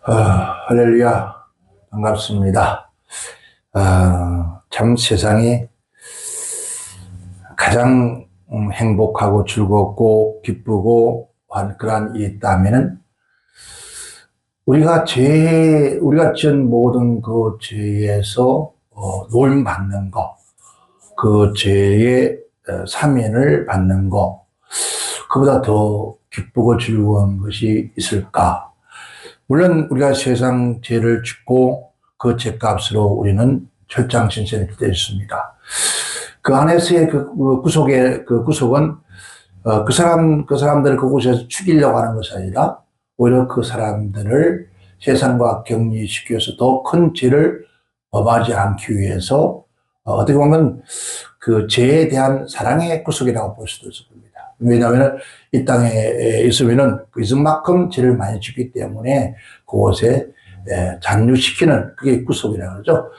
할렐루야. 반갑습니다. 참 세상에 가장 행복하고 즐겁고 기쁘고 한 그러한 일이 있다면은 우리가 지은 모든 그 죄에서 노임 받는 거, 그 죄의 사면을 받는 거, 그보다 더 기쁘고 즐거운 것이 있을까? 물론 우리가 세상 죄를 짓고 그 죄값으로 우리는 철장신세를 기대했습니다. 그 안에서의 그 구속은 그 사람들을 그곳에서 죽이려고 하는 것이 아니라 오히려 그 사람들을 세상과 격리시켜서 더 큰 죄를 범하지 않기 위해서 어떻게 보면 그 죄에 대한 사랑의 구속이라고 볼 수도 있을 겁니다. 왜냐하면 이 땅에 있으면은 이만큼 죄를 많이 짓기 때문에 그곳에 잔류시키는 그게 구속이라고 그러죠.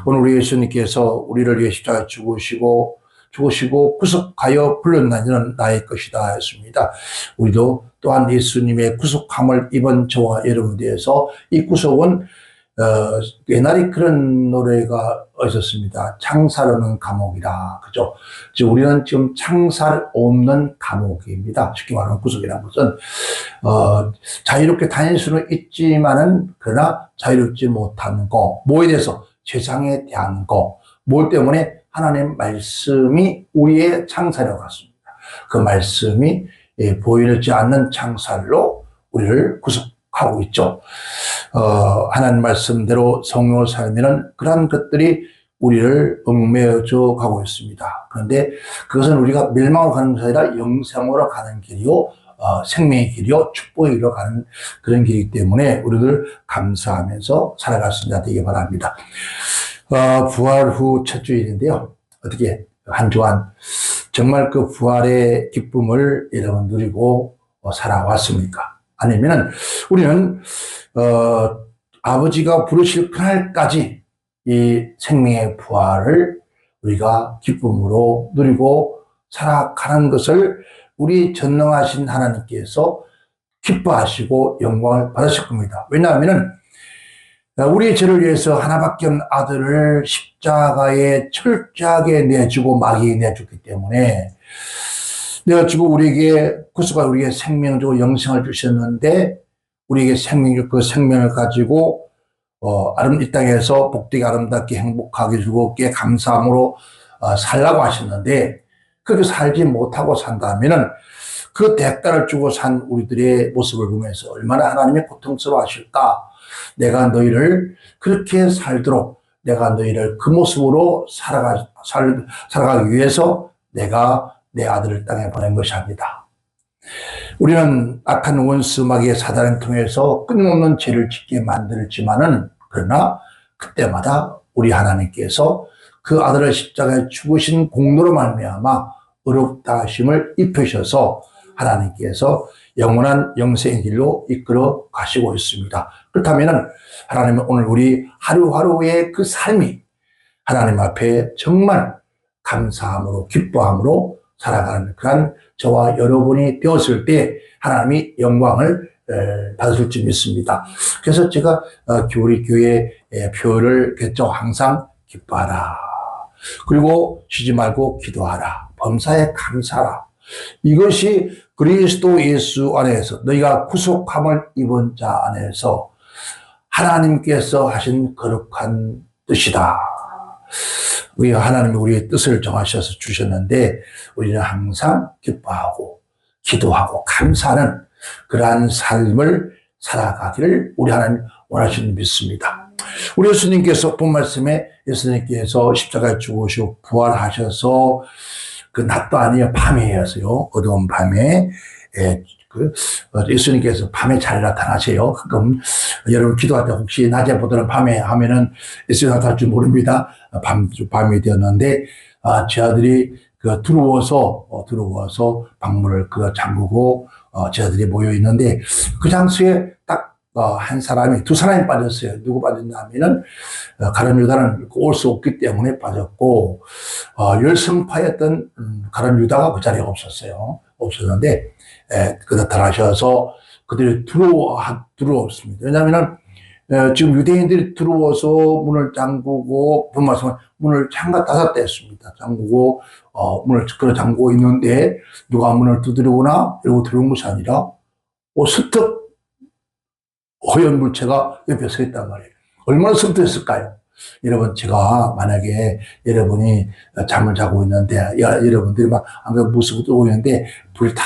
오늘 우리 예수님께서 우리를 위해 십자가에 죽으시고 구속하여 불렀나니 나의 것이다 했습니다. 우리도 또한 예수님의 구속함을 입은 저와 여러분에 대해서 이 구속은 옛날에 그런 노래가 있었습니다. 창살 없는 감옥이라. 그죠? 즉, 우리는 지금 창살 없는 감옥입니다. 쉽게 말하면 구속이라는 것은, 자유롭게 다닐 수는 있지만은, 그러나 자유롭지 못한 거, 뭐에 대해서? 세상에 대한 거, 뭘 때문에? 하나님 말씀이 우리의 창살이라고 했습니다. 그 말씀이 보이지 않는 창살로 우리를 구속하고 있죠. 하나님 말씀대로 성령을 살면은 그러한 것들이 우리를 얽매여져 가고 있습니다. 그런데 그것은 우리가 멸망으로 가는 것이 아니라 영생으로 가는 길이요, 생명의 길이요, 축복의 길로 가는 그런 길이기 때문에 우리들 감사하면서 살아갈 수 있는 되기 바랍니다. 부활 후 첫 주일인데요. 어떻게 한 주간 정말 그 부활의 기쁨을 여러분 누리고 살아왔습니까? 아니면은 우리는 아버지가 부르실 그날까지 이 생명의 부활을 우리가 기쁨으로 누리고 살아가는 것을 우리 전능하신 하나님께서 기뻐하시고 영광을 받으실 겁니다. 왜냐하면은 우리의 죄를 위해서 하나밖에 없는 아들을 십자가에 철저하게 내주고 마귀에 내줬기 때문에 내가 주고 우리에게 구속과 우리에게 생명을 주고 영생을 주셨는데 우리에게 그 생명을 가지고 이 땅에서 복되게 아름답게 행복하게 즐겁게 감사함으로 살라고 하셨는데 그렇게 살지 못하고 산다면은 그 대가를 주고 산 우리들의 모습을 보면서 얼마나 하나님이 고통스러워 하실까. 내가 너희를 그렇게 살도록 내가 너희를 그 모습으로 살아가기 위해서 내가 내 아들을 땅에 보낸 것이 아니다. 우리는 악한 원수 마귀의 사단을 통해서 끊임없는 죄를 짓게 만들지만은 그러나 그때마다 우리 하나님께서 그 아들을 십자가에 죽으신 공로로 말미암아 의롭다 하심을 입히셔서 하나님께서 영원한 영생의 길로 이끌어 가시고 있습니다. 그렇다면 하나님은 오늘 우리 하루하루의 그 삶이 하나님 앞에 정말 감사함으로 기뻐함으로 살아가는 그런 저와 여러분이 되었을 때 하나님이 영광을 받으실 줄 믿습니다. 그래서 제가 우리 교회 표를 겠죠. 항상 기뻐하라. 그리고 쉬지 말고 기도하라. 범사에 감사하라. 이것이 그리스도 예수 안에서 너희가 구속함을 입은 자 안에서 하나님께서 하신 거룩한 뜻이다. 우리 하나님이 우리의 뜻을 정하셔서 주셨는데 우리는 항상 기뻐하고 기도하고 감사하는 그러한 삶을 살아가기를 우리 하나님 원하시는 믿습니다. 우리 예수님께서 본 말씀에 예수님께서 십자가에 죽으시고 부활하셔서 그 낮도 아니에요. 밤이었어요. 어두운 밤에 예수님께서 밤에 잘 나타나세요. 그럼 여러분 기도할 때 혹시 낮에 보더라도 밤에 하면은 예수님 나타날 줄 모릅니다. 밤이 되었는데 제 아들이 들어와서 방문을 잠그고 제 아들이 모여 있는데 그 장소에 딱 두 사람이 빠졌어요. 누구 빠졌냐 하면은 가룟 유다는 올 수 없기 때문에 빠졌고 열성파였던 가룟 유다가 그 자리에 없었는데 그들 나타나셔서 그들이 들어왔습니다. 왜냐하면 지금 유대인들이 들어와서 문을 잠그고, 그 말씀은 문을 다섯 했습니다. 잠그고, 문을 끌어 잠그고 있는데, 누가 문을 두드리거나, 이러고 들어온 것이 아니라, 스뜩 허연 물체가 옆에 서 있단 말이에요. 얼마나 섬뜩했을까요? 여러분, 제가 만약에 여러분이 잠을 자고 있는데, 여러분들이 막 무스고 뜨고 있는데, 불이 다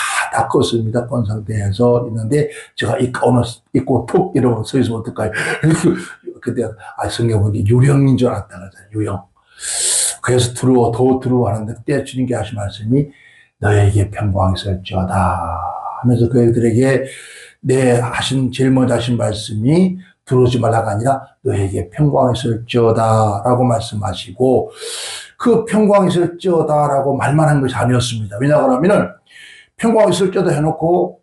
껐습니다. 껐 상태에서 있는데, 제가 이 가운을 입고 톡 이러고 서 있으면 어떨까요? 그때, 성경 보니 유령인 줄 알았다 그러잖아요. 유령. 그래서 더 들어와 하는데, 그때 주님께 하신 말씀이, 너에게 평강이 있을지어다 하면서 그들에게 하신, 제일 먼저 하신 말씀이, 들어오지 말라가 아니라 너에게 평강이 있을지어다 라고 말씀하시고, 그 평강이 있을지어다 라고 말만 한 것이 아니었습니다. 왜냐하면은 평강이 있을지어다 해놓고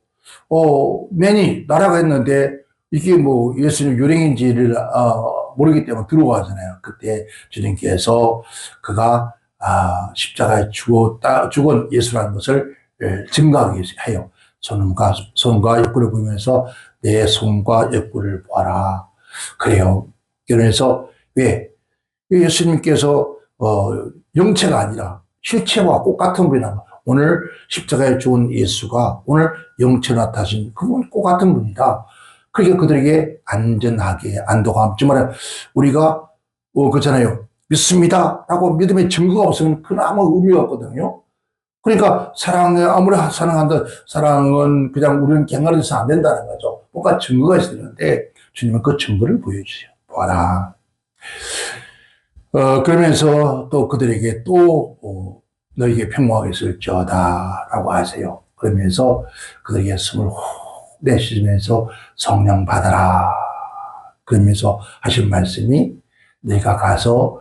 맨이 날아갔는데 이게 뭐 예수님 유령인지를 모르기 때문에 들어가잖아요. 그때 주님께서 그가 십자가에 죽은 예수라는 것을 증거하기 해요. 손과 옆구리를 보면서 내 손과 옆구리를 보아라. 그래요. 그래서 왜 예수님께서 영체가 아니라 실체와 똑같은 분이란 말. 오늘 십자가에 죽은 예수가 오늘 영체로 나타나신 그분 똑같은 분이다. 그러니까 그들에게 안전하게 안도감. 즉 말해 우리가 그렇잖아요. 믿습니다 라고 믿음의 증거가 없으면 그건 아무 의미가 없거든요. 그러니까 아무리 사랑한다, 사랑은 그냥 우리는 갱하려서 안 된다는 거죠. 뭔가 증거가 있어야 되는데, 주님은 그 증거를 보여주세요. 보아라. 그러면서 또 그들에게 너에게 평화가 있을지어다 라고 하세요. 그러면서 그들에게 숨을 훅 내쉬면서 성령 받아라. 그러면서 하신 말씀이, 내가 가서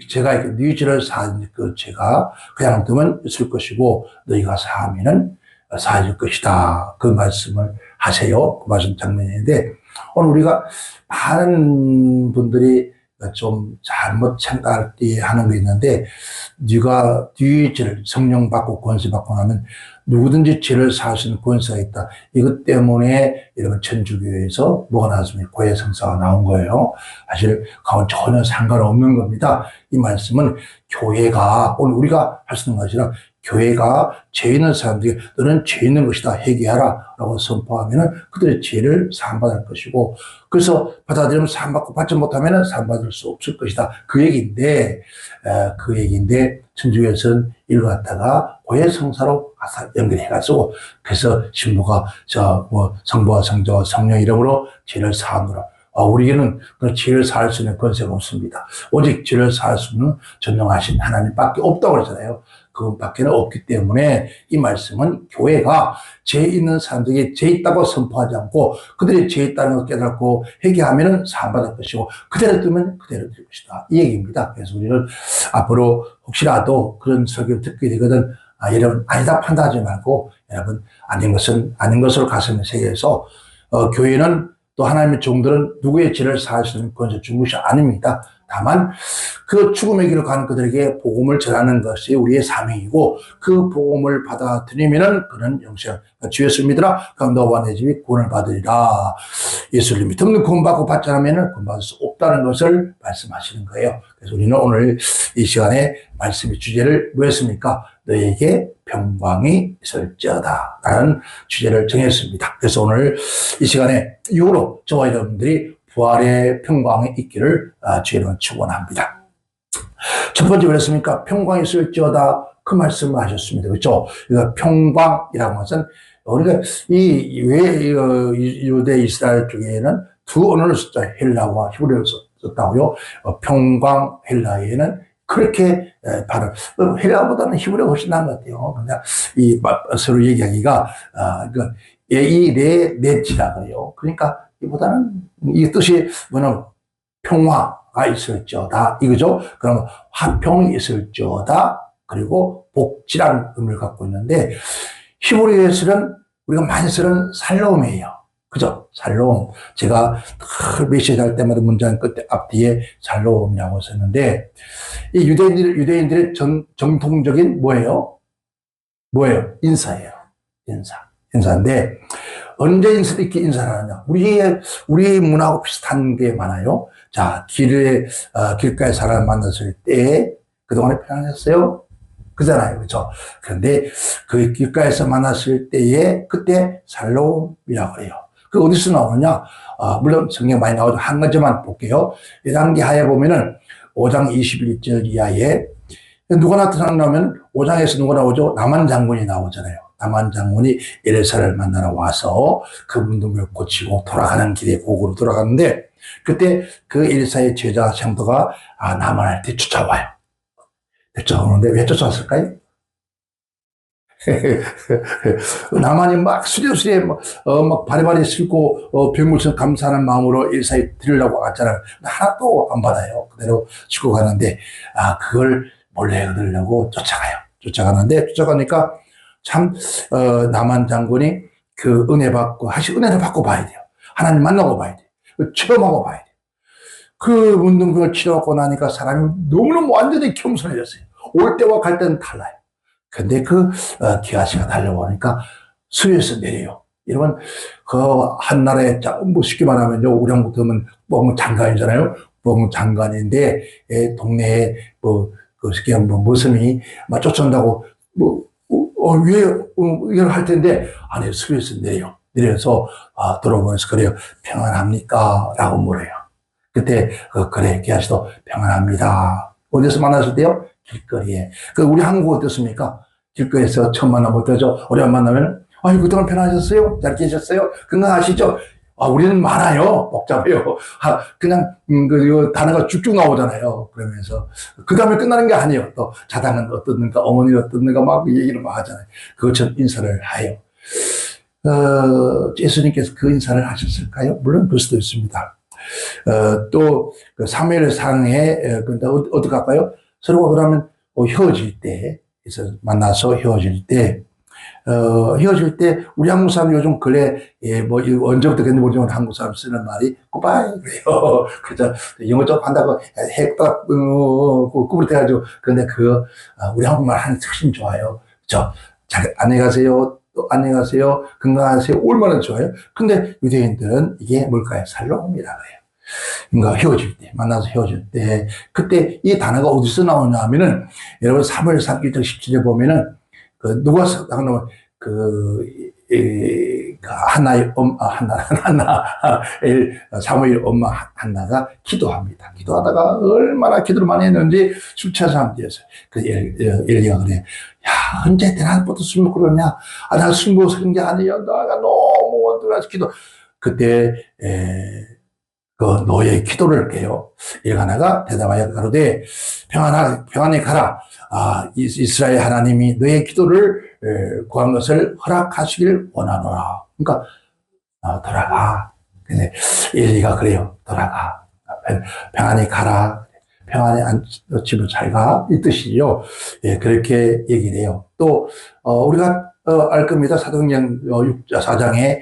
제가 네 죄를 사하는 그 죄가 그냥 두면 있을 것이고 너희가 사하면은 사해질 것이다. 그 말씀을 하세요. 그 말씀 장면인데, 오늘 우리가 많은 분들이 좀 잘못 생각할 때 하는 게 있는데, 네가 네 죄를 성령 받고 권세 받고 나면 누구든지 죄를 사할 수 있는 권세가 있다. 이것 때문에 여러분 천주교에서 뭐가 나왔습니까? 고해성사가 나온 거예요. 사실 그건 전혀 상관없는 겁니다. 이 말씀은 교회가, 오늘 우리가 할 수 있는 것이 아니라 교회가 죄 있는 사람들에게 너는 죄 있는 것이다 해결하라 라고 선포하면 그들의 죄를 사함받을 것이고, 그래서 받아들이면 사함받고 받지 못하면 사함받을 수 없을 것이다. 그 얘기인데 천주교에서는 이걸 갖다가 고해성사로 연결해가지고, 그래서 신부가 성부와 성자와 성령 이름으로 죄를 사하노라. 우리에게는 그 죄를 사할 수 있는 권세가 없습니다. 오직 죄를 사할 수 있는 전능하신 하나님밖에 없다고 그러잖아요. 그분밖에는 없기 때문에 이 말씀은 교회가 죄 있는 사람들에게 죄 있다고 선포하지 않고 그들이 죄 있다는 걸 깨닫고 회개하면 사함받을 것이고 그대로 두면 그대로 될 것이다. 이 얘기입니다. 그래서 우리는 앞으로 혹시라도 그런 설교를 듣게 되거든 여러분 아니다 판단하지 말고 여러분 아닌 것은 아닌 것으로 가슴에 새겨서 교회는 또 하나님의 종들은 누구의 죄를 사할 수 있는 권세 준 것이 아닙니다. 다만 그 죽음의 길을 가는 그들에게 복음을 전하는 것이 우리의 사명이고 그 복음을 받아들이면은 그는 영생 주 예수를 믿으라 그럼 너와 내 집이 구원을 받으리라. 예수를 믿으면 구원받고 받지 않으면 구원받을 수 없다는 것을 말씀하시는 거예요. 그래서 우리는 오늘 이 시간에 말씀의 주제를 뭐였습니까? 너에게 평강이 있을지어다 라는 주제를 정했습니다. 그래서 오늘 이 시간에 이후로 저와 여러분들이 부활의 평강이 있기를 주의로 축원합니다. 첫 번째 그랬습니까? 평강이 있을지어다 그 말씀을 하셨습니다. 그렇죠? 그러니까 평강이라는 것은 우리가 유대 이스라엘 쪽에는 두 언어를 썼죠. 헬라와 히브리어를 썼다고요. 평강 헬라에는 그렇게 바로 헬라보다는 히브리어가 훨씬 나은 것 같아요. 그냥 서로 얘기하기가 네치라 그래요. 그러니까 이보다는 이 뜻이 뭐냐면 평화가 있을지어다 이거죠. 그러면 화평이 있을지어다 그리고 복지라는 의미를 갖고 있는데 히브리어에서는 우리가 많이 쓰는 살롬이에요. 그죠? 살롬. 제가 메시지 할 때마다 문장 끝에 앞뒤에 살롬이라고 썼는데 이 유대인들의 정통적인 뭐예요? 인사예요. 인사인데 언제 이렇게 인사를 하느냐. 우리 문화하고 비슷한 게 많아요. 자, 길가에 사람을 만났을 때, 그동안에 편안했어요? 그잖아요. 그렇죠? 그런데 그 길가에서 만났을 때에, 그때 살로움이라고 그래요. 그 어디서 나오느냐? 물론 성경 많이 나오죠. 한 가지만 볼게요. 열왕기하에 보면은 5장 21절 이하에 누가 나타나면 5장에서 누가 나오죠? 나만 장군이 나오잖아요. 나만 장군이 엘사를 만나러 와서 그 문둥을 고치고 돌아가는 길에 고국으로 돌아가는데, 그때 그 엘사의 제자 장도가 나만한테 쫓아와요. 쫓아오는데 왜 쫓아왔을까요? 나만이 막 수레수레 막 바리바리 싣고 병물선 감사하는 마음으로 엘사에 드리려고 왔잖아요. 하나도 안 받아요. 그대로 싣고 가는데 그걸 몰래 얻으려고 쫓아가는데 쫓아가니까 참 나만 장군이 그 은혜를 받고 봐야 돼요. 하나님 만나고 봐야 돼요. 체험하고 봐야 돼요. 그 문둥병을 치료하고 나니까 사람이 너무너무 완전히 겸손해졌어요. 올 때와 갈 때는 달라요. 근데 기아씨가 달려오니까 수에서 내려요. 여러분, 한 나라에 뭐 쉽게 말하면요, 우리 한국 들으면 뻥 장관이잖아요. 뻥 장관인데, 동네에 쉽게 뭐, 머슴이 막 쫓아온다고, 이걸 할 텐데, 안에 수에서 내려요. 내려서, 돌아보면서 그래요. 평안합니까? 라고 물어요. 그때, 그래, 기아씨도 평안합니다. 어디서 만났을 때요? 길거리에. 우리 한국 어떻습니까? 길거리에서 처음 만나면 어떠죠? 오랜만에 만나면, 그동안 편하셨어요? 잘 계셨어요? 건강하시죠? 우리는 많아요. 복잡해요. 그냥, 단어가 쭉쭉 나오잖아요. 그러면서. 그 다음에 끝나는 게 아니에요. 또, 자당은 어떻는가, 어머니는 어떻는가 막 얘기를 막 하잖아요. 그것처럼 인사를 해요. 예수님께서 그 인사를 하셨을까요? 물론 그럴 수도 있습니다. 또, 사무엘상에, 어떻게 할까요? 서로가 그러면 헤어질 때, 만나서 헤어질 때, 우리 한국 사람 요즘 언제부터 그랬는지 모르지만 한국 사람 쓰는 말이 굿바이 그래요. 그래서 영어 좀 한다고 핵딱, 구부러뜨려가지고. 근데 우리 한국말 하는 훨씬 좋아요. 안녕히 가세요. 또 안녕히 가세요. 건강하세요. 얼마나 좋아요. 근데 유대인들은 이게 뭘까요? 살롬이라고 해요. 그러니까 만나서 헤어질 때, 그때 이 단어가 어디서 나오냐 하면은, 여러분, 3월 1절 17에 보면은, 누가 나오면, 사무엘 엄마 한나가 기도합니다. 기도하다가 얼마나 기도를 많이 했는지 술 취한 사람들이었어요. 엘리가 그래. 야, 언제 대낮부터 술 먹고 그러냐? 나 술 먹어서 그런 게 아니에요. 나가 너무 원들어서 그때, 너의 기도를 깨요. 일가나가 대답하여 가로되 평안히 가라. 이스라엘 하나님이 너의 기도를 구한 것을 허락하시길 원하노라. 그러니까 돌아가. 근데 엘리가 그래요. 돌아가. 평안히 가라. 평안히 집을 잘 가. 이 뜻이죠. 예, 그렇게 얘기를 해요. 또 우리가 알 겁니다. 사도행전 16장에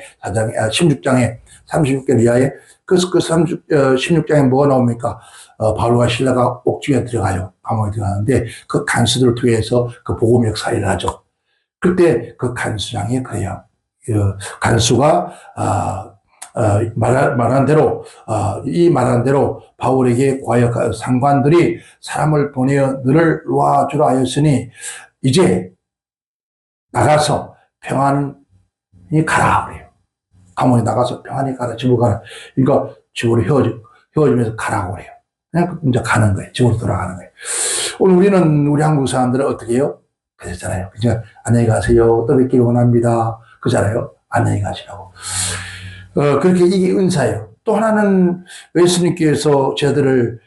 36절 이하에 16장에 뭐가 나옵니까? 바울과 실라가 옥중에 들어가요. 감옥에 들어가는데 그 간수들을 통해서 그 복음 역사를 하죠. 그때 그 간수장이 그래요. 간수가 말한 대로 바울에게 과역 상관들이 사람을 보내어 너를 놓아주라 하였으니 이제 나가서 평안히 가라 그래요. 감옥에 나가서 평안히 가라, 집으로 가라. 그러니까 집으로 헤어지면서 가라고 그래요. 그냥 이제 가는 거예요. 집으로 돌아가는 거예요. 오늘 우리 한국 사람들은 어떻게 해요? 그랬잖아요. 그죠? 안녕히 가세요. 또 뵙길 원합니다. 그잖아요. 안녕히 가시라고. 그렇게 이게 은사예요. 또 하나는 예수님께서 저희들을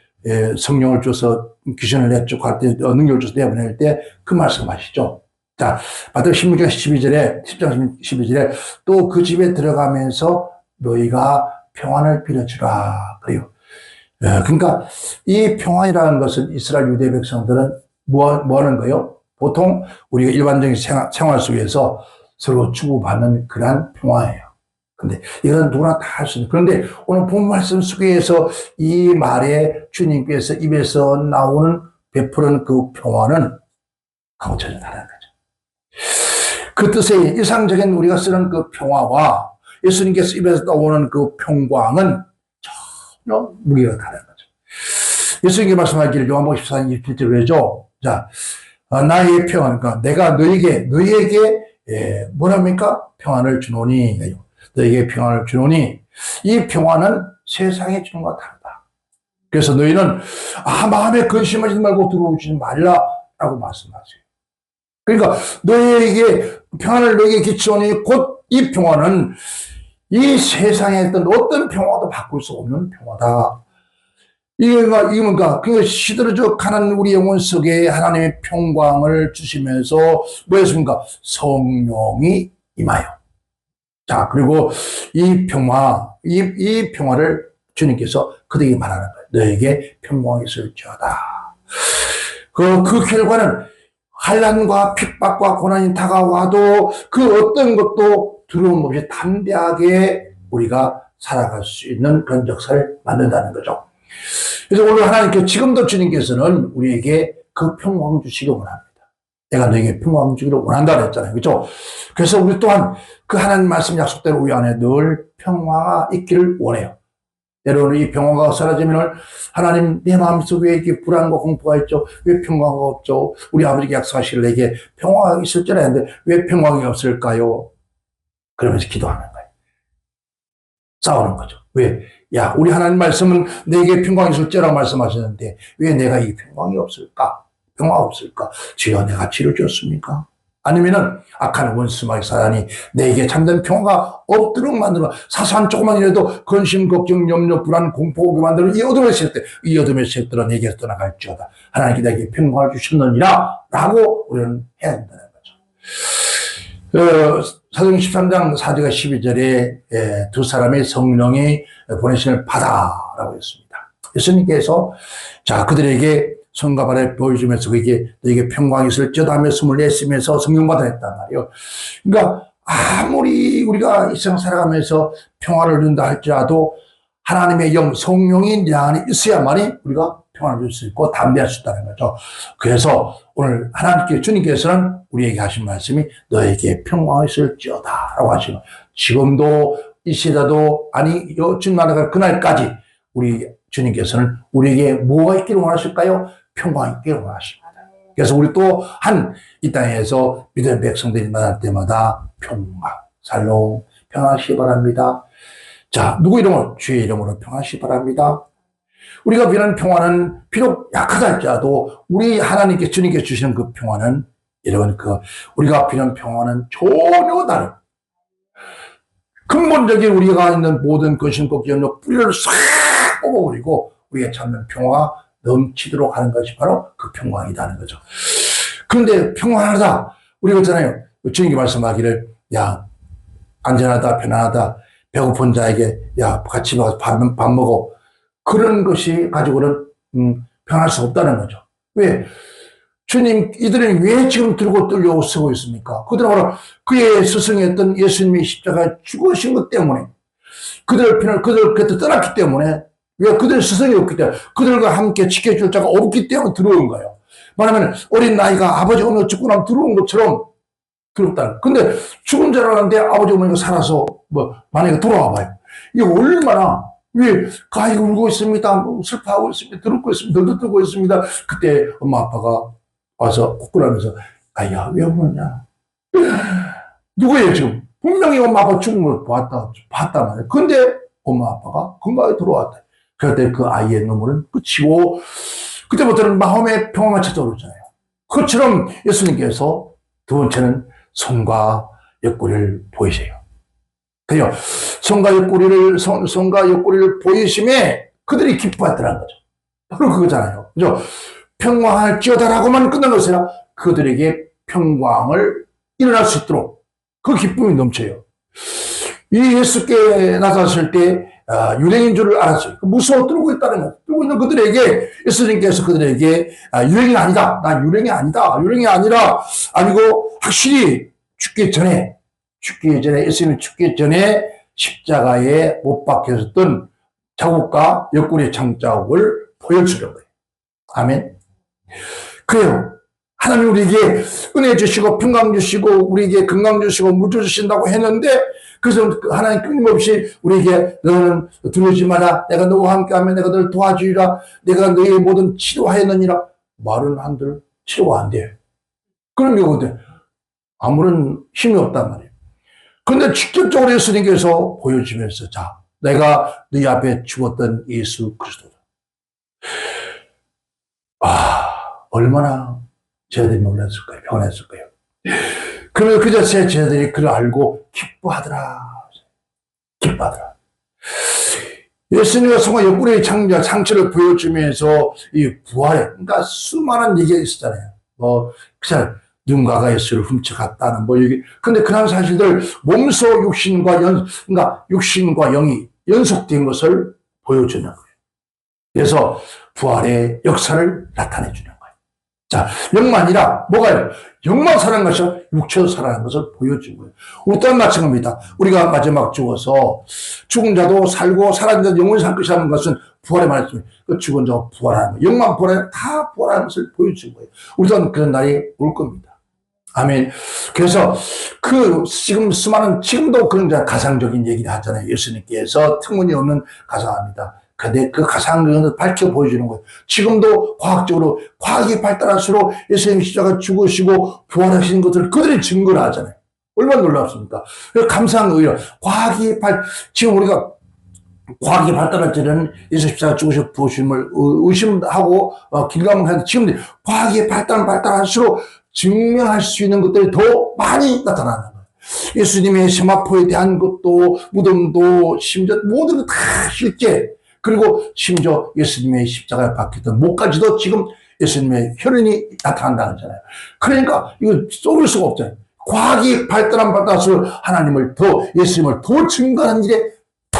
성령을 줘서 귀신을 내쫓고 할 때, 능력을 줘서 내보낼 때 그 말씀 하시죠. 자, 마태복음 16장 12절에 또 그 집에 들어가면서 너희가 평안을 빌어주라. 그래요. 그러니까 이 평안이라는 것은 이스라엘 유대 백성들은 뭐 하는 거예요? 보통 우리가 일반적인 생활 속에서 서로 주고받는 그러한 평화예요. 근데 이건 누구나 다 할 수 있는. 그런데 오늘 본 말씀 속에서 이 말에 주님께서 입에서 나오는 베푸는 그 평화는 그하고 전혀 다른 거죠. 그 뜻의 일상적인 우리가 쓰는 그 평화와 예수님께서 입에서 나오는 그 평강은 전혀 무게가 다른 거죠. 예수님께 말씀하기를 요한복음 14장 27절로 해죠. 자, 나의 평안, 그러니까 내가 너에게 뭐랍니까? 평안을 주노니, 너에게 평안을 주노니, 이 평안은 세상에 주는 것과 다르다. 그래서 너희는 마음에 근심하지 말고 들어오지 말라라고 말씀하세요. 그러니까 너희에게 평안을 너희에게 끼치오니 곧 이 평안은 이 세상에 있던 어떤 평화도 바꿀 수 없는 평화다. 이게 뭔가 시들어져 가는 우리 영혼 속에 하나님의 평강을 주시면서 뭐였습니까? 성령이 임하여. 자, 그리고 이 평화를 주님께서 그들에게 말하는 거예요. 너에게 평강이 있을지어다. 그 결과는 환난과 핍박과 고난이 다가와도 그 어떤 것도 두려움 없이 담대하게 우리가 살아갈 수 있는 그런 역사를 만든다는 거죠. 그래서 오늘 하나님께 지금도 주님께서는 우리에게 그 평강 주시기 원합니다. 내가 너에게 평강 주기를 원한다 그랬잖아요. 그렇죠? 그래서 우리 또한 그 하나님 말씀 약속대로 우리 안에 늘 평화가 있기를 원해요. 때로는 이 평화가 사라지면 하나님 내 마음속에 왜 이렇게 불안과 공포가 있죠? 왜 평화가 없죠? 우리 아버지가 약속하실 내게 평화가 있을 줄 알았는데 왜 평화가 없을까요? 그러면서 기도하는 거예요. 싸우는 거죠. 왜? 야, 우리 하나님 말씀은 내게 평강이 있을지라고 말씀하셨는데 왜 내가 이 평강이 없을까? 평화가 없을까? 주여 내가 치료 줬습니까? 아니면은 악한 원수마귀 사단이 내게 참된 평화가 없도록 만들어 사소한 조그만 일에도 근심, 걱정, 염려, 불안, 공포 오게 만드는 이 어둠의 세력들, 이 어둠의 세력들은 내게서 떠나갈지어다. 하나님께 내게 평강을 주셨느니라 라고 우리는 해야 된다는 거죠. 사도행 13장 4절과 12절에 두 사람의 성령이 보내심을 받아라고 했습니다. 예수님께서 자 그들에게 손과 발을 보여주면서 그에게 너에게 평강이 있을지어다 하며 숨을 내쉬면서 성령 받아냈단 말이에요. 그러니까 아무리 우리가 이 세상 살아가면서 평화를 누린다 할지라도 하나님의 영, 성령이 내 안에 있어야만이 우리가 평안을 줄 수 있고 담대할 수 있다는 거죠. 그래서 오늘 하나님께 주님께서는 우리에게 하신 말씀이 너에게 평강이 있을지어다 라고 하시는 지금도 이 시대도 아니 주님 나라가 그날까지 우리 주님께서는 우리에게 뭐가 있기를 원하실까요? 평강이 있기를 원하십니다. 그래서 우리 또한 이 땅에서 믿음의 백성들이 만날 때마다 평강, 살롱, 평안하시기 바랍니다. 자, 누구 이름으로? 주의 이름으로 평안하시기 바랍니다. 우리가 비는 평화는 비록 약하다 할지라도 우리 하나님께 주님께 주시는 그 평화는 여러분 우리가 비는 평화는 전혀 다른 근본적인 우리가 있는 모든 근심, 걱정, 뿌리를 싹 뽑아버리고 우리의 찾는 평화가 넘치도록 하는 것이 바로 그 평강이라는 거죠. 그런데 평안하다 우리가 있잖아요. 주님이 말씀하기를 야 안전하다 편안하다 배고픈 자에게 야 같이 와서 밥 먹어 그런 것이 가지고는 평안할 수 없다는 거죠. 왜? 주님 이들은 왜 지금 들고 떨려고 쓰고 있습니까? 그들은 바로 그의 스승이었던 예수님이 십자가에 죽으신 것 때문에 그들 곁에 떠났기 때문에 왜 그들 스승이 없기 때문에 그들과 함께 지켜줄 자가 없기 때문에 들어온 거예요. 말하면 어린 나이가 아버지 어머니가 죽고 나면 들어온 것처럼 들었다. 근데 죽은 줄 알았는데 아버지 어머니가 살아서 만약에 돌아와 봐요. 이게 얼마나 왜 가히 울고 있습니다. 슬퍼하고 있습니다. 들고 있습니다. 들고 있습니다. 그때 엄마 아빠가 와서 콧구라면서 아야 왜 울었냐. 누구예요 지금? 분명히 엄마 아빠 죽은 걸 봤단 말이에요. 근데 엄마 아빠가 건강하게 돌아왔다. 그때 그 아이의 눈물은 끝이고 그때부터는 마음의 평화가 찾아오잖아요. 그것처럼 예수님께서 두 번째는 손과 옆구리를 보이세요. 그래요. 손과 옆구리를 보이심에 그들이 기뻐했더라는 거죠. 바로 그거잖아요. 그죠? 평화할지어다라고만 끝난 것이 아니라 그들에게 평강을 일어날 수 있도록 그 기쁨이 넘쳐요. 이 예수께 나타났을 때 유령인 줄을 알았어요. 무서워 떨고 있다는 거. 떨고 있는 그들에게 예수님께서 그들에게 유령이 아니다. 난 유령이 아니다. 유령이 아니고 확실히 죽기 전에 예수님이 죽기 전에 십자가에 못 박혔었던 자국과 옆구리 장자국을 보여주려고 해요. 아멘. 그래요. 하나님 우리에게 은혜 주시고 평강 주시고 우리에게 건강 주시고 무주 주신다고 했는데, 그래서 하나님 끊임없이 우리에게 너는 두려우지 마라, 내가 너와 함께하면 내가 너를 도와주리라, 내가 너의 모든 치료하였느니라. 말은 한들 치료가 안 돼. 그런 경우인데 아무런 힘이 없단 말이에요. 그런데 직접적으로 예수님께서 보여주면서, 자, 내가 너희 앞에 죽었던 예수 그리스도다. 얼마나 제자들이 놀랐을까요? 변했을까요? 그러면 그저 제자들이 그를 알고 기뻐하더라. 기뻐하더라. 예수님과 성화 옆구리의 창조와 상처를 보여주면서 이 부활에, 그러니까 수많은 얘기가 있었잖아요. 그냥 누군가가 예수를 훔쳐갔다는 얘기. 근데 그런 사실들, 몸소 그러니까 육신과 영이 연속된 것을 보여주는 거예요. 그래서 부활의 역사를 나타내주는 거예요. 자, 영만 아니라 뭐가요? 영만 살아난 것이 육체로 살아난 것을 보여준 거예요. 우리 또한 마찬가지입니다. 우리가 마지막 죽어서 죽은 자도 살고 살아난 자도 영원히 살 것이라는 것은 부활의 말씀이에요. 그 죽은 자가 부활하는 거예요. 영만 부활하는, 다 부활하는 것을 보여준 거예요. 우리 또한 그런 날이 올 겁니다. 아멘. 그래서 지금도 그런 가상적인 얘기를 하잖아요. 예수님께서 터무니없는 가상합니다. 근데 그 가상을 밝혀 보여주는 거예요. 지금도 과학이 발달할수록 예수님 십자가 죽으시고 부활하신 것을 그들이 증거를 하잖아요. 얼마나 놀랍습니까? 감사한 거예요. 지금 우리가 과학이 발달할 때는 예수 십자가 죽으시고 부활하심을 의심하고 길감하는데, 지금 과학이 발달할수록 증명할 수 있는 것들이 더 많이 나타나는 거예요. 예수님의 세마포에 대한 것도, 무덤도, 심지어 모든 것 다 실제, 그리고 심지어 예수님의 십자가에 박혔던 목까지도 지금 예수님의 혈흔이 나타난다는 거잖아요. 그러니까 이거 쏘를 수가 없잖아요. 과학이 발달할수록 예수님을 더 증거하는 일에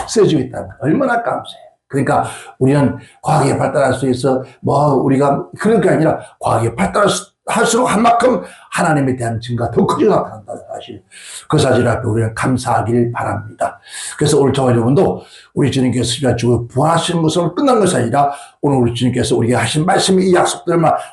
쓰여지고 있다는 거예요. 얼마나 감사해요. 그러니까 우리는 과학이 발달할 수 있어, 우리가 그런 게 아니라 과학이 발달할수록 한 만큼 하나님에 대한 증거가 더 크게 나타난다는 사실. 그 사실 앞에 우리는 감사하길 바랍니다. 그래서 오늘 저와 여러분도 우리 주님께서 십자가 죽어 부활하시는 것으로 끝난 것이 아니라, 오늘 우리 주님께서 우리에게 하신 말씀이, 이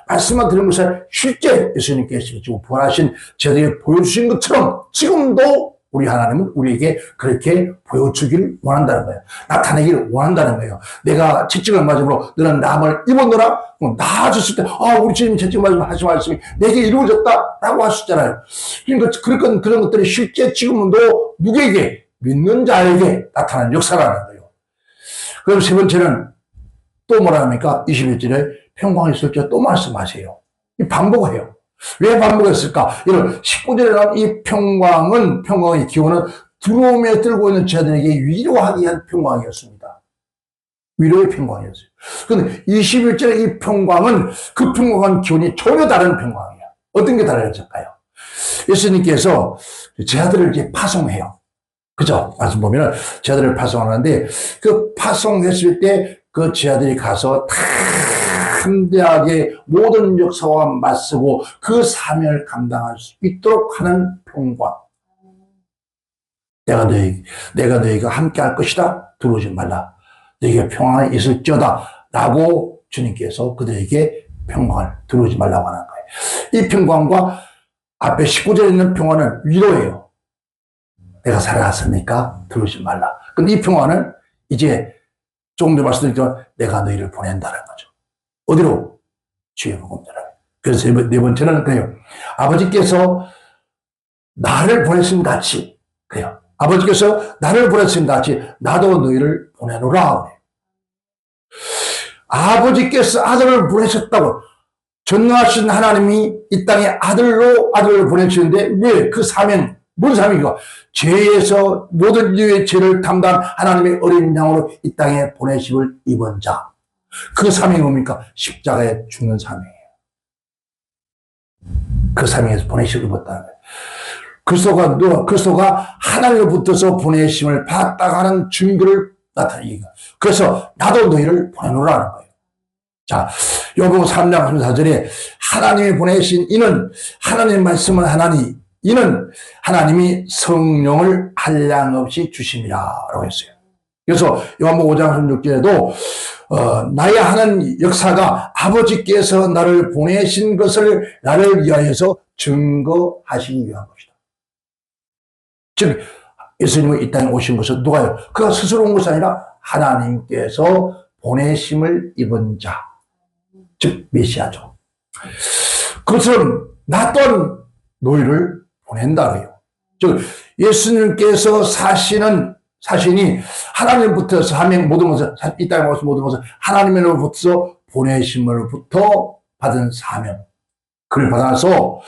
말씀만 들은 것을 실제 예수님께서 죽어 부활하신 제자들에게 보여주신 것처럼 지금도 우리 하나님은 우리에게 그렇게 보여주기를 원한다는 거예요. 나타내기를 원한다는 거예요. 내가 채찍을 맞음으로 너는 남을 입었노라? 나아졌을 때, 우리 주님이 채찍을 맞으면 하신 말씀이 내게 이루어졌다 라고 하셨잖아요. 그러니까 그런 것들이 실제 지금도 누구에게? 믿는 자에게 나타나는 역사라는 거예요. 그럼 세 번째는 또 뭐라 합니까? 21절에 평강이 있을 때 또 말씀하세요. 반복해요. 왜 반복했을까? 이런 19절에 나온 이 평강의 기원은 두려움에 들고 있는 자들에게 위로하기 위한 평강이었습니다. 위로의 평강이었어요. 그런데 21절에 이 평강은, 그 평강한 기원이 전혀 다른 평강이에요. 어떤 게 달라졌을까요? 예수님께서 제자들을 이제 파송해요. 그죠? 말씀 보면은 제자들을 파송하는데, 그 파송했을 때 그 제자들이 가서 다 담대하게 모든 역사와 맞서고 그 사명을 감당할 수 있도록 하는 평강. 내가 너희가 함께 할 것이다. 두려우지 말라. 너희에게 평안이 있을지어다. 라고 주님께서 그들에게 평강을 두려우지 말라고 하는 거예요. 이 평강과 앞에 19절에 있는 평안은 위로예요. 내가 살아났으니까 두려우지 말라. 근데 이 평안은 이제 조금 전에 말씀드렸지만 내가 너희를 보낸다는 거죠. 어디로? 주의 복음대로. 그래서 네 번째는 그래요. 아버지께서 나를 보내신 같이, 그래요. 아버지께서 나를 보내신 같이 나도 너희를 보내노라. 그래요. 아버지께서 아들을 보내셨다고. 전능하신 하나님이 이 땅에 아들을 보내시는데, 왜 그 사명, 뭔 사명이고? 죄에서 모든 인류의 죄를 담당한 하나님의 어린 양으로 이 땅에 보내심을 입은 자. 그 사명이 뭡니까? 십자가에 죽는 사명이에요. 그 사명에서 보내심을 입었다는 거예요. 그리스도가 하나님으로부터서 보내심을 받았다가 하는 증거를 나타내기. 그래서 나도 너희를 보내노라는 거예요. 자, 요번 3장 34절에 하나님이 보내신 이는, 하나님의 말씀은 이는 하나님이 성령을 한량없이 주심이라 라고 했어요. 그래서 요한복음 5장 36절에도 나의 하는 역사가 아버지께서 나를 보내신 것을 나를 위하여서 증거하시기 위한 것이다. 즉 예수님은 이 땅에 오신 것은 누가요? 그가 스스로 온 것이 아니라 하나님께서 보내심을 입은 자, 즉 메시아죠. 그것은 나 또한 너희를 보낸다고요. 즉 예수님께서 사신이 하나님부터 사명 모든 것을 이 땅에 와서 모든 것을 하나님으로부터 보내심으로부터 받은 사명 그를 받아서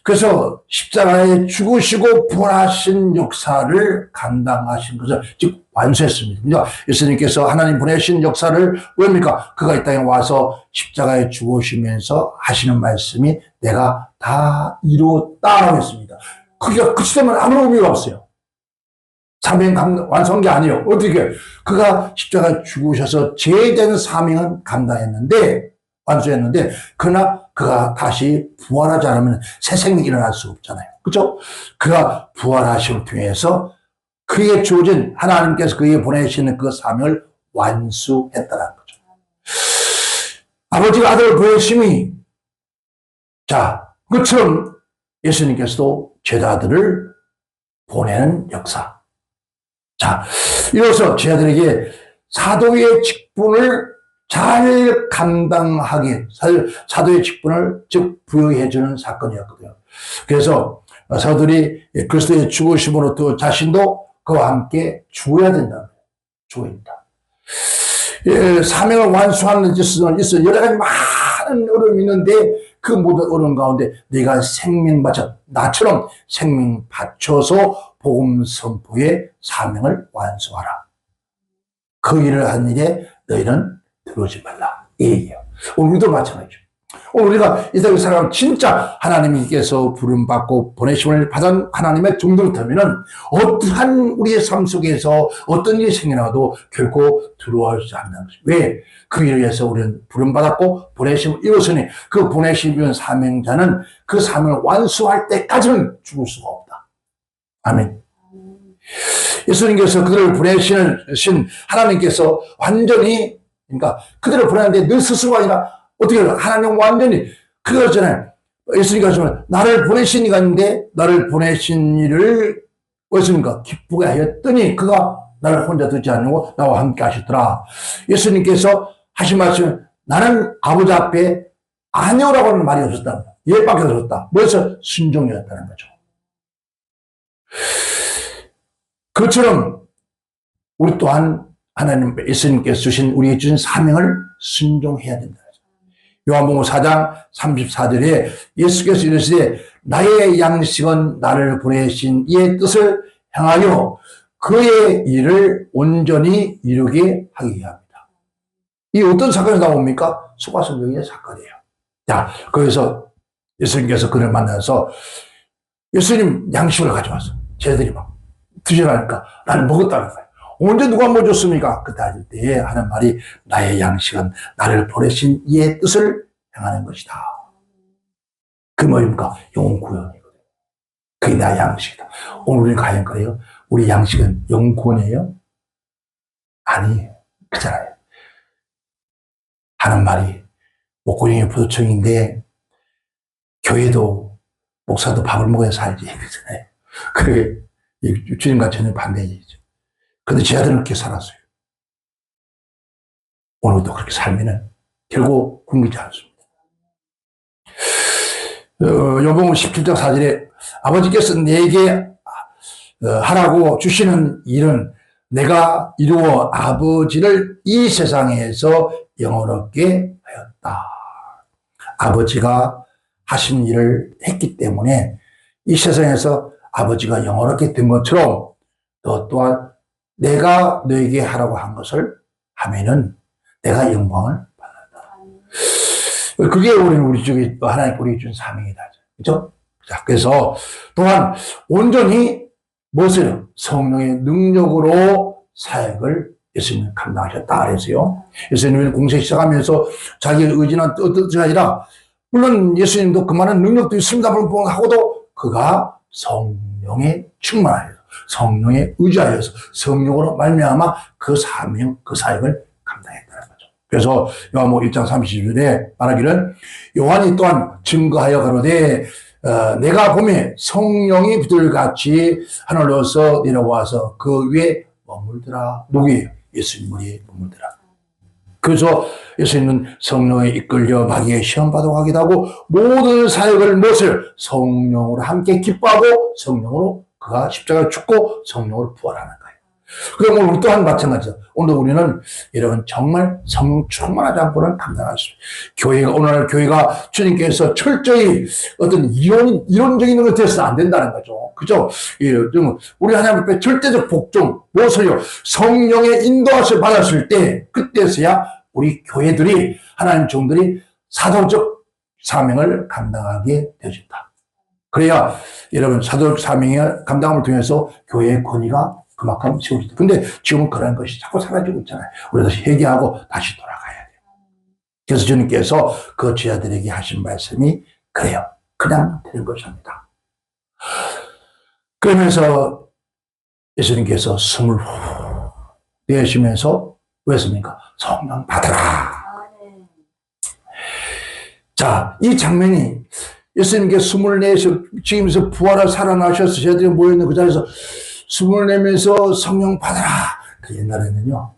그래서 십자가에 죽으시고 부활하신 역사를 감당하신 것을 즉 완수했습니다. 그러니까 예수님께서 하나님 보내신 역사를 왜입니까? 그가 이 땅에 와서 십자가에 죽으시면서 하시는 말씀이 내가 다 이루었다라고 했습니다. 그게 그치 되면 아무런 의미가 없어요. 사명 완성한 게 아니에요. 어떻게? 그가 십자가에 죽으셔서 제된 사명은 감당했는데 완수했는데 그러나 그가 다시 부활하지 않으면 새 생명이 일어날 수 없잖아요. 그렇죠? 그가 부활하심을 통해서 그에게 주어진 하나님께서 그에게 보내시는 그 사명을 완수했다는 거죠. 아버지가 아들을 보내심이 자 그처럼 예수님께서도 제자들을 보내는 역사. 자 이로써 제자들에게 사도의 직분을 잘 감당하게 사도의 직분을 즉 부여해주는 사건이었거든요. 그래서 사도들이 그리스도의 죽으심으로 또 자신도 그와 함께 죽어야 된다는 거예요. 죽어야 된다. 사명을 완수하는 데 있어서 여러 가지 많은 어려움이 있는데 그 모든 어려움 가운데 네가 생명 바쳐 나처럼 생명 바쳐서 복음 선포의 사명을 완수하라. 그 일을 한 일에 너희는 들어오지 말라. 이 얘기예요. 우리도 마찬가지죠. 우리가 이 땅에 살아가면 진짜 하나님께서 부름받고 보내심을 받은 하나님의 종들부터는 어떠한 우리의 삶 속에서 어떤 일이 생겨나도 결코 들어오지 않는 것이죠. 왜? 그 일을 위해서 우리는 부름받았고 보내심을 이루었으니 그 보내심을 사명자는 그 사명을 완수할 때까지는 죽을 수가 없다. 아멘. 예수님께서 그들을 보내신 하나님께서 완전히 그러니까 그들을 보내는데 너 스스로가 아니라 어떻게 하나님 완전히 그거잖아요. 예수님께서 나를 보내신 이가 있는데 나를 보내신 이를 예수님과 기쁘게 하였더니 그가 나를 혼자 두지 않고 나와 함께 하시더라. 예수님께서 하신 말씀은 나는 아버지 앞에 아니오라고 하는 말이 없었다. 예밖에 없었다. 뭐해서 순종이었다는 거죠. 그처럼 우리 또한 하나님 예수님께서 주신 우리에게 주신 사명을 순종해야 된다. 요한복음 4장 34절에 예수께서 이르시되 나의 양식은 나를 보내신 이의 뜻을 향하여 그의 일을 온전히 이루게 하기 위함이다. 이 어떤 사건이 나옵니까? 소가성경의 사건이에요. 자, 거기서 예수님께서 그를 만나서 예수님 양식을 가져왔어. 쟤들이 막 드시라니까 나는 먹었다는 거예요. 언제 누가 뭐 줬습니까? 그때 할 때에 하는 말이 나의 양식은 나를 보내신 이의 뜻을 행하는 것이다. 그 뭐입니까? 영혼 구원이거든요. 그게 나의 양식이다. 오늘 우리 과연 그래요? 우리 양식은 영혼 구원이에요? 아니에요. 그잖아요. 하는 말이 목구멍이 부도청인데 교회도 목사도 밥을 먹어야 살지. 그잖아요. 그게 주님과 전혀 반대 얘기죠. 그런데 제자들은 그렇게 살았어요. 오늘도 그렇게 살면은 결국 굶기지 않습니다. 요한복음 17장 4절에 아버지께서 내게 하라고 주시는 일은 내가 이루어 아버지를 이 세상에서 영원하게 하였다. 아버지가 하신 일을 했기 때문에 이 세상에서 아버지가 영원하게 된 것처럼 너 또한 내가 너에게 하라고 한 것을 하면은 내가 영광을 받는다. 그게 우리 쪽에 하나님 우리에게 준 사명이다. 그죠? 자, 그래서 또한 온전히 무엇을 성령의 능력으로 사역을 예수님이 감당하셨다 그랬어요. 예수님은 공생 시작하면서 자기의 의지나 뜻이 아니라 물론 예수님도 그만한 능력도 있습니다. 하고도 그가 성령에 충만하여서 성령에 의지하여서 성령으로 말미암아 그 사명, 그 사역을 감당했다는 거예요. 그래서 요한복음 1장 30절에 말하기를 요한이 또한 증거하여 가로되 내가 보매 성령이 비둘기같이 하늘로서 내려와서 그 위에 머물더라. 누구예요? 예수님이 머물더라. 그래서 예수님은 성령에 이끌려 마귀의 시험받아 가기도 하고 모든 사역을 무엇을 성령으로 함께 기뻐하고 성령으로 그가 십자가를 죽고 성령으로 부활하는 거예요. 그럼 오늘 또한 마찬가지죠. 오늘 우리는 여러분 정말 성령 충만하지 않고는 감당할 수 없어요. 오늘 교회가 주님께서 철저히 어떤 이론적인 것을 해서 안 된다는 거죠. 그죠? 우리 하나님 앞에 절대적 복종, 무엇을요? 성령의 인도하심을 받았을 때, 그때서야 우리 교회들이, 하나님 종들이 사도적 사명을 감당하게 되어진다. 그래야 여러분 사도적 사명의 감당을 통해서 교회의 권위가 그만큼 세워진다. 근데 지금은 그런 것이 자꾸 사라지고 있잖아요. 우리가 회개하고 다시 돌아가야 돼요. 그래서 주님께서 그 제자들에게 하신 말씀이 그래요. 그냥 되는 것입니다. 그러면서 예수님께서 숨을 후 내쉬면서 왜 했습니까? 성령 받아라. 자, 이 장면이 예수님께 숨을 내쉬면서 부활하 살아나셔서 제자들이 모여있는 그 자리에서 숨을 내면서 성령 받아라. 그 옛날에는요,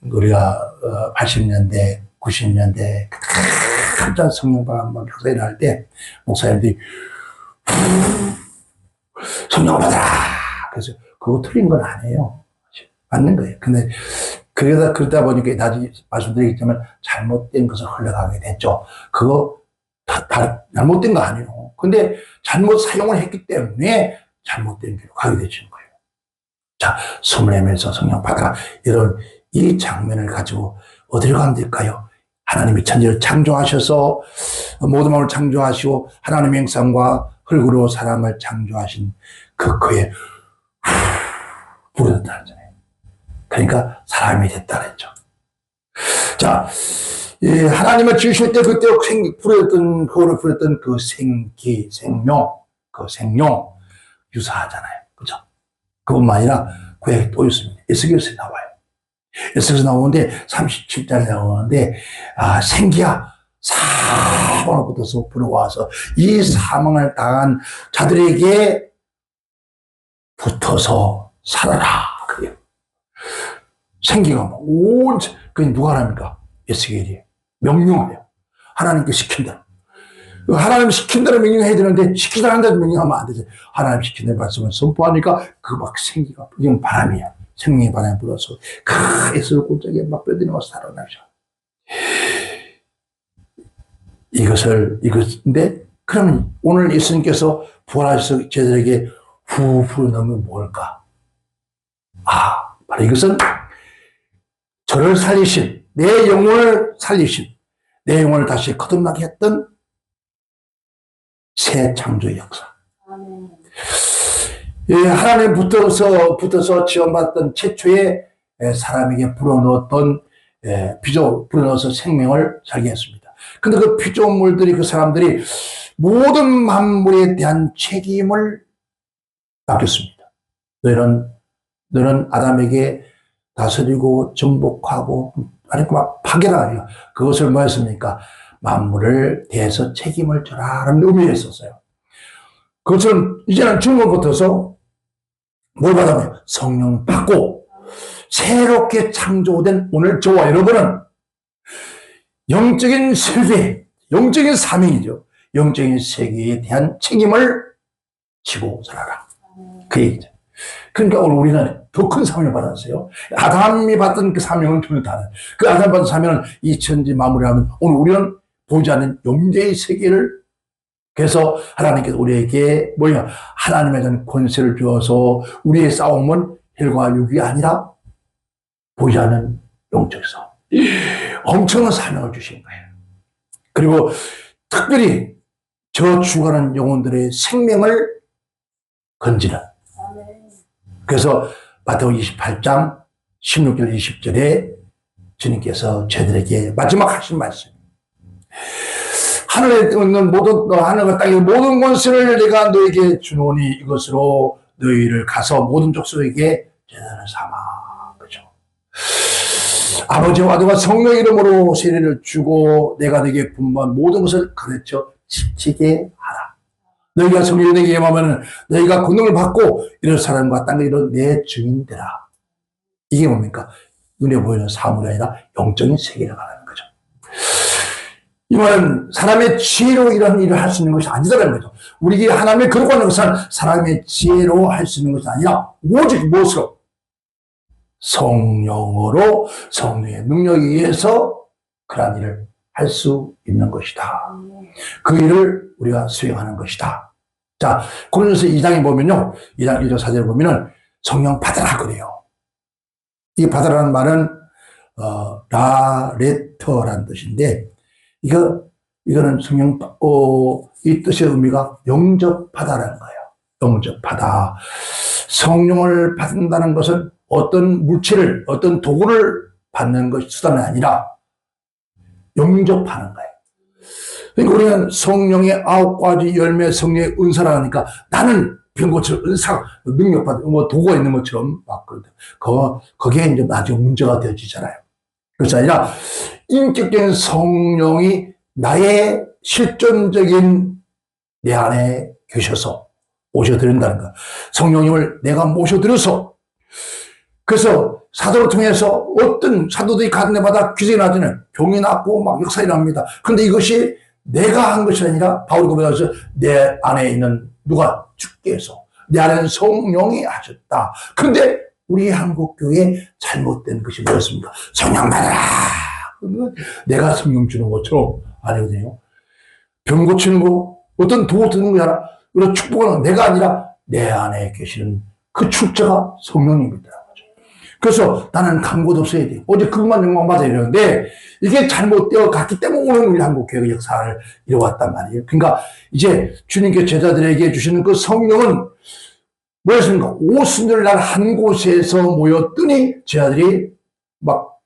우리가 80년대, 90년대 큰 성령 바람만 격사 일어날 때 목사님들이 성령 받아라. 그래서 그거 틀린 건 아니에요. 맞는 거예요. 근데 그러다 보니까 다시 말씀드리겠지만 잘못된 것을 흘러가게 됐죠. 그거 잘못된 거 아니에요. 근데 잘못 사용을 했기 때문에 잘못된 길로 가게 되시는 거예요. 자, 숨을 내면서 성령 받아라. 이런 이 장면을 가지고 어디로 가면 될까요? 하나님이 천지를 창조하셔서 모든 마음을 창조하시고 하나님의 형상과 흙으로 사람을 창조하신 그의 부르셨다는 거잖아요. 그러니까 사람이 됐다 그랬죠. 자, 하나님을 지으실 때 그때 부르셨던 그 생기, 생명, 그 생명 유사하잖아요. 그죠? 그뿐만 아니라 구약에 또 있습니다. 에스겔에서 나와요. 에스겔에서 나오는데 37장에 나오는데 생기야 사망으로부터 불어와서 이 사망을 당한 자들에게 붙어서 살아라. 그래요. 생기가 그게 누가 합니까? 에스겔이 명령해요. 하나님께 시킨 대로. 하나님 시킨 대로 명령해야 되는데 시키지 않은 대로 명령하면 안 되죠. 하나님 시킨 대로 말씀을 선포하니까 그 막 생기가 이건 바람이야. 생명의 바람이 불어서 그 에스겔 꼴짝에 막 뼈들이 막 살아나죠. 이것인데 그러면 오늘 예수님께서 부활하셔서 저들에게 후 부르는 건 뭘까? 바로 이것은 저를 살리신, 내 영혼을 살리신, 내 영혼을 다시 거듭나게 했던 새 창조의 역사. 하나님 붙어서 지원받던 최초의 사람에게 불어넣었던 불어넣어서 생명을 살게 했습니다. 근데 그 피조물들이, 그 사람들이 모든 만물에 대한 책임을 맡겼습니다. 너는 아담에게 다스리고 정복하고 막 파괴라. 그것을 뭐 했습니까? 만물을 대해서 책임을 져라라는 의미가 있었어요. 그것은 이제는 중간부터서 뭘 받아요? 성령 받고 새롭게 창조된 오늘 저와 여러분은 영적인 세계, 영적인 사명이죠. 영적인 세계에 대한 책임을 지고 살아라. 그 얘기죠. 그러니까 오늘 우리는 더 큰 사명을 받았어요. 아담이 받던 그 사명은 전혀 다른. 그 아담이 받은 사명은 이 천지 마무리하면 오늘 우리는 보지 않는 영계의 세계를, 그래서 하나님께서 우리에게 하나님에 대한 권세를 주어서 우리의 싸움은 혈과 육이 아니라 보지 않는 영적 싸움. 엄청난 사명을 주신 거예요. 그리고 특별히 저 죽어가는 영혼들의 생명을 건지는. 그래서 마태복음 28장 16절 20절에 주님께서 저희들에게 마지막 하신 말씀. 하늘에 있는 하늘과 땅의 모든 권세를 내가 너에게 주노니 이것으로 너희를 가서 모든 족속에게 제자를 삼아. 그죠? 아버지와 아들과 성령의 이름으로 세례를 주고 내가 너에게 분부한 모든 것을 가르쳐 지키게 하라. 너희가 성령이 내게 임하면 너희가 권능을 받고 이런 사람과 땅에 이런 내 증인 되라. 이게 뭡니까? 눈에 보이는 사물이 아니라 영적인 세계를 말하는 거죠. 이 말은 사람의 지혜로 이런 일을 할 수 있는 것이 아니다라는 거죠. 우리에게 하나님의 거룩한 것은 사람의 지혜로 할 수 있는 것이 아니라 오직 무엇으로? 성령으로 성령의 능력에 의해서 그러한 일을 할 수 있는 것이다. 그 일을 우리가 수행하는 것이다. 자, 고린도서 2장에 보면요. 2장 1절 4절에 보면은 성령 받아라 그래요. 이 받아라는 말은 라레터라는 뜻인데 이거는 성령 이 뜻의 의미가 영접하다라는 거예요. 영접하다. 성령을 받는다는 것은 어떤 물질을 어떤 도구를 받는 것이 수단이 아니라 영접하는 거예요. 그러니까 우리는 성령의 9가지 열매 성령의 은사라 하니까 나는 병고칠 은사, 능력받은 도구가 있는 것처럼 막 그런데 거기에 이제 나중에 문제가 되어지잖아요. 그것이 아니라 인격적인 성령이 나의 실존적인 내 안에 계셔서 모셔드린다는 거. 성령님을 내가 모셔드려서 그래서 사도를 통해서 어떤 사도들이 가는 데마다 기적이 나타나요. 병이 낫고 막 역사가 일어납니다. 그런데 이것이 내가 한 것이 아니라 바울이 고백해서 내 안에 있는 누가 주께서 내 안에는 성령이 하셨다. 그런데 우리 한국교회에 잘못된 것이 뭐였습니까? 성령 받아라. 내가 성령 주는 것처럼 아니거든요. 병 고치는 거 어떤 도구 드는 거 아니라 이런 축복하는 내가 아니라 내 안에 계시는 그 축자가 성령님이더라고요. 그래서 나는 간고도 없어야 돼. 오직 그것만 영광받아야 되는데 이게 잘못되어 갔기 때문에 오늘 우리 한국교회 역사를 이뤄왔단 말이에요. 그러니까 이제 주님께 제자들에게 주시는 그 성령은 뭐였습니까? 오순절날 한 곳에서 모였더니 제자들이 막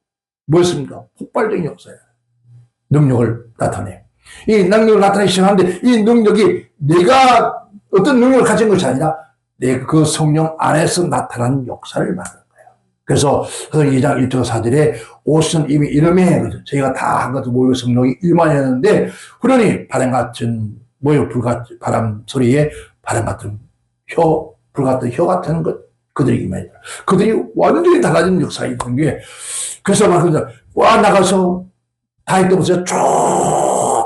뭐였습니까? 폭발적인 역사예요. 능력을 나타내요. 이 능력을 나타내기 시작하는데 이 능력이 내가 어떤 능력을 가진 것이 아니라 내 그 성령 안에서 나타난 역사를 말하는 거예요. 그래서 2장 1절 4절에 옷은 이미 이름에 저희가 다 한 것도 모여 성령이 일만이었는데 후련히 바람 같은 모여 불같은 바람 소리에 바람 같은 혀 불같은 혀 같은 것 그들이 임하니라. 그들이 완전히 달라진 역사가 있는 게 그래서 막 와 나가서 다윗도부터 쭉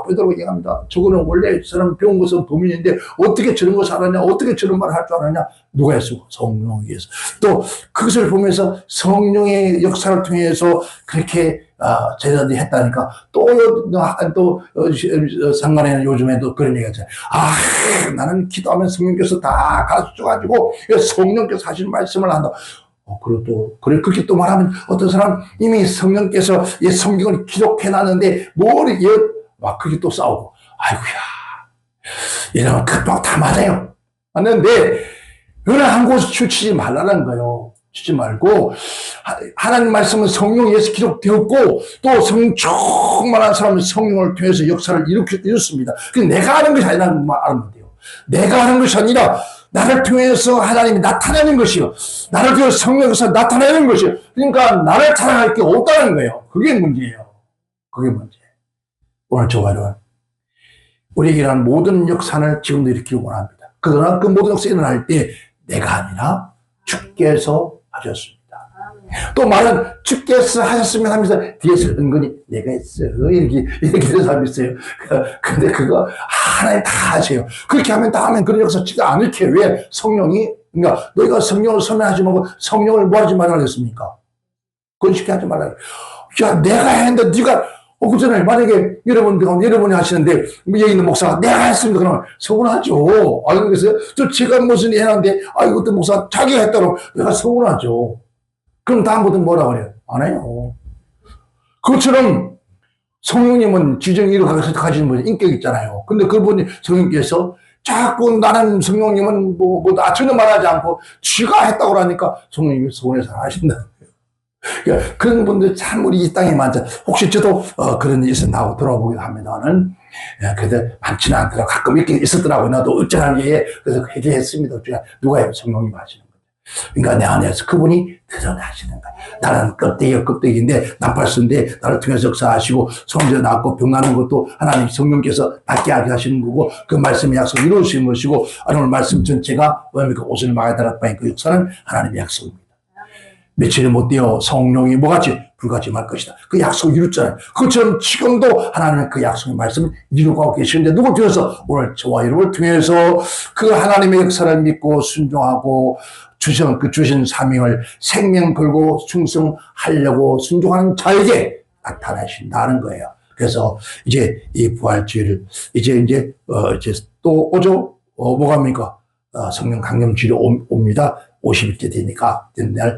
베드로가 얘기합니다. 저거는 원래 사람 배운 것은 도민인데 어떻게 저런 것을 알았냐? 어떻게 저런 말을 할 줄 알았냐? 누가 했어? 성령이 해서. 또 그것을 보면서 성령의 역사를 통해서 그렇게 제자들이 했다니까 또 상관에는 요즘에도 그런 얘기가 있잖아요. 나는 기도하면 성령께서 다 가르쳐가지고 성령께서 하시는 말씀을 한다. 그리고 그렇게 또 말하면 어떤 사람 이미 성령께서 성경을 기록해놨는데 막 그게 또 싸우고, 아이고야, 이러면 금방 다 맞아요. 맞는데, 어느 한 곳에 치우치지 말라는 거예요. 치지 말고, 하나님 말씀은 성령 예수 기록되었고, 또 성령 충만한 사람은 성령을 통해서 역사를 이뤘습니다. 그래서 내가 하는 것이 아니라 알면 돼요. 내가 하는 것이 아니라, 나를 통해서 하나님이 나타내는 것이요. 나를 통해서 성령에서 나타내는 것이요. 그러니까 나를 자랑할 게 없다는 거예요. 그게 문제예요. 그게 문제예요. 오늘 저와는 우리에게 일어난 모든 역사를 지금도 일으키기 원합니다. 그러나 그 모든 역사가 일어날 때 내가 아니라 주께서 하셨습니다. 또 말은 주께서 하셨으면 하면서 뒤에서 은근히 내가 했어 이렇게 되는 사람이 있어요. 근데 그거 하나님 다 하세요. 그렇게 하면 다음엔 그런 역사 치가 않을 게 왜 성령이 그러니까 너희가 성령을 선언하지 말고 성령을 뭐 하지 말라 그랬습니까? 그건 쉽게 하지 말라. 야 내가 했는데 네가 그잖아요. 만약에 여러분이 하시는데, 여기 있는 목사가 내가 했습니다. 그러면 서운하죠. 그래서 제가 무슨 일 해놨는데, 이것도 목사가 자기가 했다고 내가 서운하죠. 그럼 다음부터 뭐라 그래요? 안 해요. 그것처럼 성령님은 지정이로 가지는 분 인격이 있잖아요. 근데 그분이 성령께서 자꾸 나는 성령님은 전혀 말하지 않고 지가 했다고 하니까 성령님이 서운해서 하신다. 그러니까 그런 분들 참 우리 이 땅에 많죠. 혹시 저도 그런 일이 있어 나오고 돌아보기도 합니다는 그래도 많지는 않더라고. 가끔 있긴 있었더라고요. 나도 어쩌라는 게 그래서 회개했습니다. 누가 해요? 성령님 하시는 거죠. 그러니까 내 안에서 그분이 드러나시는 거야. 나는 껍데기인데 나팔수인데 나를 통해서 역사하시고 성자 낳고 병 나는 것도 하나님 성령께서 낫게 하게 하시는 거고 그 말씀의 약속을 이루시는 것이고 오늘 말씀 전체가 뭡니까? 옷을 막아 달았다는 그 역사는 하나님의 약속입니다. 며칠이 못 되어 성령이 뭐같이 불같이 말 것이다. 그 약속을 이뤘잖아요. 그처럼 지금도 하나님은 그 약속의 말씀을 이루고 계시는데 누굴 통해서 오늘 저와 여러분을 통해서 그 하나님의 역사를 믿고 순종하고 주신 사명을 생명 걸고 충성하려고 순종하는 자에게 나타나신다는 거예요. 그래서 이제 이 부활주의를 이제 또 오죠. 뭐가 합니까? 성령 강림주의로 옵니다. 50일째 되니까, 된 날.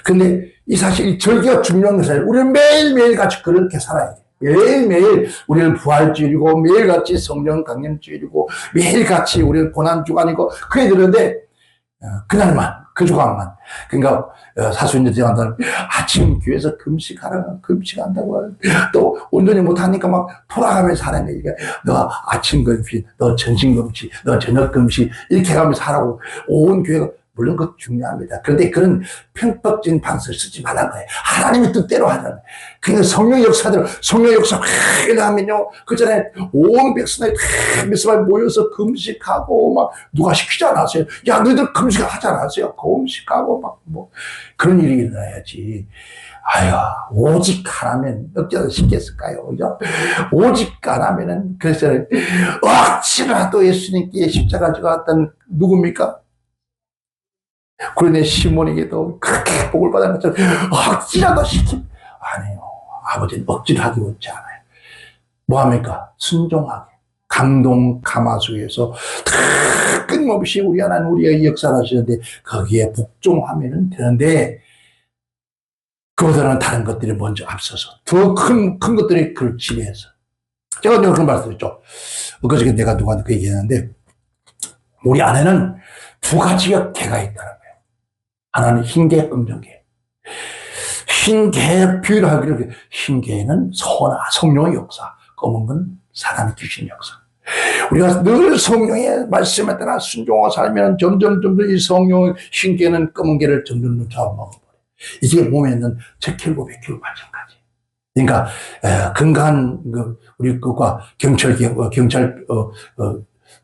근데 이 사실 이 절기가 중요한 것은 우리는 매일매일 같이 그렇게 살아야 돼. 매일매일 우리는 부활주의고 매일같이 성령 강림주의고 매일같이 우리는 고난주간이고 그래야 되는데 그날만, 그 주간만. 그러니까 사수인들 한다는 아침 교회에서 금식한다고 또 온전히 못하니까 막 돌아가면서 하는 거니까 너 아침 금식, 너 점심 금식, 너 저녁 금식 이렇게 가면서 하라고 온 교회가 물론 그것도 중요합니다. 그런데 그런 편법적인 방식을 쓰지 말라는 거예요. 하나님의 뜻대로 하자는. 그러니까 성령 역사 하면요. 그 전에 온 백성이 다 모여서 금식하고 막 누가 시키지 않았어요. 야, 너희들 금식하지 않았어요. 금식하고 막 뭐 그런 일이 일어나야지. 아유, 오직 하나면 어쩌다 시켰을까요? 그죠? 오직 하나면은 그래서 억지라도 예수님께 십자가 지고 왔던 누굽니까? 그런데 시몬에게도 그렇게 복을 받은 것처럼 억지라도 아니에요. 아버지는 억지를 하기 원치 않아요. 뭐합니까? 순종하게 감동 가마속에서 끊임없이 우리 하나님 우리가 역사를 하시는데 거기에 복종하면 되는데 그보다는 다른 것들이 먼저 앞서서 더 큰 것들이 그걸 지배해서 제가 그런 말씀드렸죠. 그저께 내가 누구한테 그 얘기했는데 우리 안에는 두 가지가 개가 있다는 거예요. 하나는 흰개, 검정개. 흰개 비유를 하기로 흰개는 성령의 역사, 검은 건 사람 귀신 역사. 우리가 늘 성령의 말씀에 따라 순종하고 살면 점점 이 성령 흰개는 검은 개를 점점 잡아먹어버려요. 이게 몸에 있는 적혈구, 백혈구 마찬가지. 그러니까 건강한 우리 그와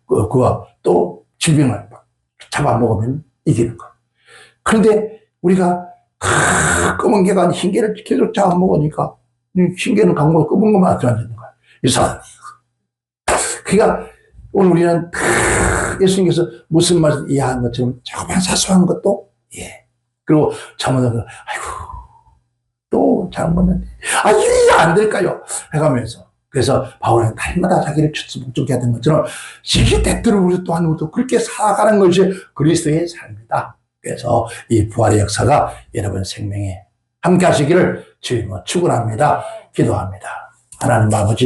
그와 또 질병을 잡아먹으면 이기는 거예요. 그런데 우리가 검은 개가 아닌 흰개를 계속 잡아먹으니까 흰개는 강물로 검은 것만 들어앉는 거야. 이상하네. 그러니까 오늘 우리는 예수님께서 무슨 말을 이해한 것처럼 조금만 사소한 것도 그리고 잘못하면 아이고 또 잘못했네. 이게 안 될까요? 해가면서 그래서 바울은 날마다 자기를 축복하게 하던 것처럼 시기때때로 우리 또한 우리도 그렇게 살아가는 것이 그리스도의 삶이다. 그래서 이 부활의 역사가 여러분 생명에 함께 하시기를 주님으로 축원합니다. 기도합니다. 하나님 아버지